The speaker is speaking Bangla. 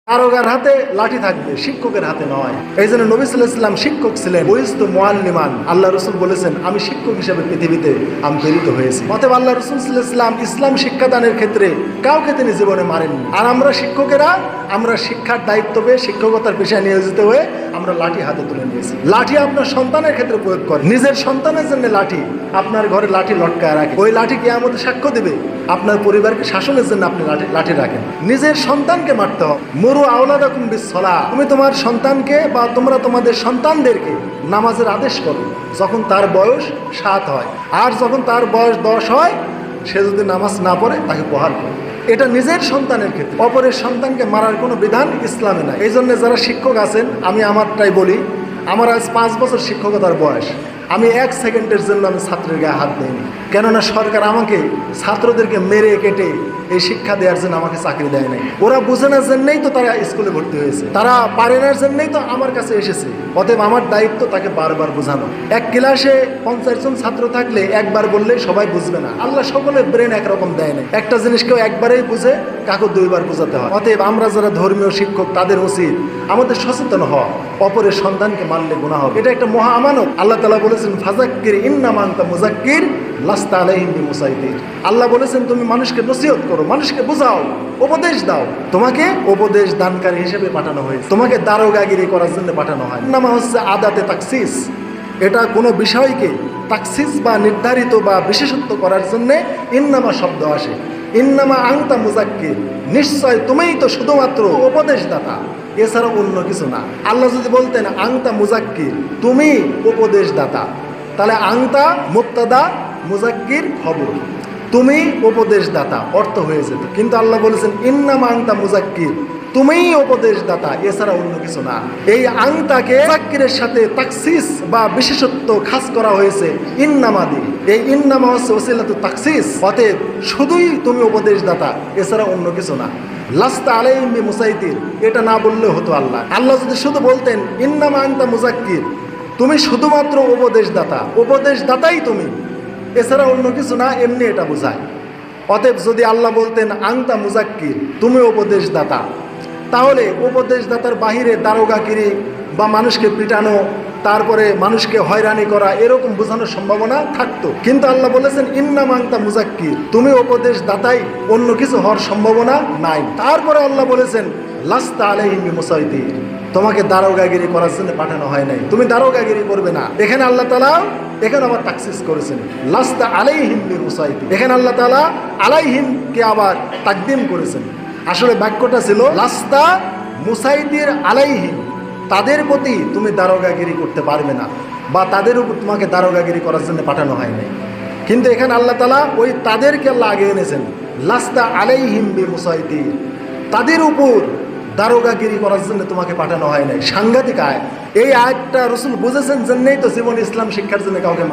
দারোগার হাতে লাঠি থাকবে, শিক্ষকের হাতে নয়। এই জন্য নবী সাল্লাল্লাহু আলাইহি ওয়াসাল্লাম শিক্ষক ছিলেন। বুইসতু মুআল্লিমান, আল্লাহ রাসূল বলেছেন আমি শিক্ষক হিসেবে পৃথিবীতে আমি প্রেরিত হয়েছি। অতএব আল্লাহ রাসূল সাল্লাল্লাহু আলাইহি ওয়াসাল্লাম ইসলাম শিক্ষাদানের ক্ষেত্রে কাউকে তিনি জীবনে মারেননি। আর আমরা শিক্ষকেরা আমরা শিক্ষার দায়িত্ব পেয়ে শিক্ষকতার পেশায় নিয়োজিত হয়ে আমরা লাঠি হাতে তুলে নিয়েছি। লাঠি আপনার সন্তানের ক্ষেত্রে প্রয়োগ করে, নিজের সন্তানের জন্য লাঠি আপনার ঘরে লাঠি লটকায় রাখে, ওই লাঠি কিয়ামতে সাক্ষ্য দেবে। আপনার পরিবারকে শাসনের জন্য আপনি লাঠি রাখেন। নিজের সন্তানকে মারতে হবে। মুরু আওলাদাকুম বিসসালাহ, তুমি তোমার সন্তানকে বা তোমরা তোমাদের সন্তানদেরকে নামাজের আদেশ করো যখন তার বয়স 7 হয়, আর যখন তার বয়স 10 হয় সে যদি নামাজ না পড়ে তাকে প্রহার করে। এটা নিজের সন্তানের ক্ষেত্রে। অপরের সন্তানকে মারার কোনো বিধান ইসলামে নাই। এই জন্য যারা শিক্ষক আছেন, আমি আমারটাই বলি, আমার আজ 5 বছর শিক্ষকতার বয়স, আমি 1 সেকেন্ডের জন্য আমি ছাত্রের গায়ে হাত দিইনি। কেননা সরকার আমাকে ছাত্রদেরকে মেরে কেটে এই শিক্ষা দেওয়ার জন্য আমাকে চাকরি দেয় নাই। ওরা বুঝে না জন্যই তো তারা স্কুলে ভর্তি হয়েছে, তারা পারে না জন্যই তো আমার কাছে এসেছে। অতএব আমার দায়িত্ব তাকে বারবার বোঝানো। এক ক্লাসে 50 জন ছাত্র থাকলে একবার বললেই সবাই বুঝবে না। আল্লাহ সকলের ব্রেন একরকম দেয় না। একটা জিনিস কেউ একবারেই বুঝে, কাকু 2 বার বোঝাতে হয়। অতএব আমরা যারা ধর্মীয় শিক্ষক তাদের উচিত আমাদের সচেতন হওয়া। অপরের সন্তানকে মারলে গুনাহ হবে, এটা একটা মহা আমানত। আল্লাহ তাআলা বলেছেন ফাযাক্কির ইন্নামা আনতা মুযাক্কির লাস্তা আলাইহিম বিমুসাইতির। আল্লাহ বলেছেন তুমি মানুষকে নসিহত করো, মানুষকে বোঝাও, উপদেশ দাও। তোমাকে উপদেশ দানকারী হিসেবে পাঠানো হয়েছে, তোমাকে দারোগাগিরি করার জন্য পাঠানো হয়। ইন্নামা হচ্ছে আদাতে তাকসিস, এটা কোনো বিষয়কে তাকসিস বা নির্ধারিত বা বিশেষত্ব করার জন্য ইন্নামা শব্দ আসে। ইন্নামা আনতা মুযাক্কির, নিশ্চয় তুমিই তো শুধুমাত্র উপদেশদাতা, এছাড়া অন্য কিছু না। আল্লাহ যদি বলতেন আনতা মুযাক্কির, তুমি উপদেশদাতা, তাহলে আনতা মুবতাদা, মুযাক্কির খবর, তুমি উপদেশদাতা অর্থ হয়ে যেত। কিন্তু আল্লাহ বলেছেন ইন্নামা আনতা মুযাক্কির, তুমিই উপদেশদাতা, এছাড়া অন্য কিছু না। এই আনতাকে মুযাক্কিরের সাথে তাকসিস বা বিশেষত্ব খাস করা হয়েছে ইন্নামা দিয়ে। এই ইন্নামা হচ্ছে ওসিলাতুত তাকসিস। অতএব শুধুই তুমি উপদেশদাতা, এছাড়া অন্য কিছু না। লাস্তা আলাইহিম বিমুসাইতির, এটা না বললেও হতো। আল্লাহ যদি শুধু বলতেন ইন্নামা আনতা মুযাক্কির, তুমি শুধুমাত্র উপদেশদাতা, উপদেশদাতাই তুমি, এছাড়া অন্য কিছু না, এমনি এটা বোঝায়। অতএব যদি আল্লাহ বলতেন আনতা মুযাক্কির, তুমি উপদেশদাতা, তাহলে উপদেশদাতার বাহিরে দারোগাগিরি বা মানুষকে পিটানো, তারপরে মানুষকে হয়রানি করা, এরকম বোঝানোর সম্ভাবনা থাকতো। কিন্তু আল্লাহ বলেছেন ইন্নামা আনতা মুযাক্কির, তুমি উপদেশদাতাই, অন্য কিছু হওয়ার সম্ভাবনা নাই। তারপরে আল্লাহ বলেছেন লাস্তা আলাইহিম বিমুসাইতির, তোমাকে দারোগাগিরি করার জন্য পাঠানো হয় নাই, তুমি দারোগাগিরি করবে না। এখানে আল্লাহ তাআলা এখানে আবার তাকসিস করেছেন লাস্তা আলাইহিম বিমুসাইতির। এখানে আল্লাহ তাআলা আলাইহিমকে আবার তাকদিম করেছেন। আসলে বাক্যটা ছিল লাস্তা মুসাইতির আলাইহিম, তাদের প্রতি তুমি দারোগাগিরি করতে পারবে না, বা তাদের উপর তোমাকে দারোগাগিরি করার জন্য পাঠানো হয় নাই। কিন্তু এখানে আল্লাহ তাআলা ওই তাদেরকে আল্লাহ আগে এনেছেন লাস্তা আলাইহিম বিমুসাইতির, তাদের উপর দারোগাগিরি করার জন্য তোমাকে পাঠানো হয় নাই। সাংঘাতিক আয়াত। এই আয়াতটা রাসূল বুঝেছেন জন্যই তো জীবন ইসলাম শিক্ষার জন্য কাউকে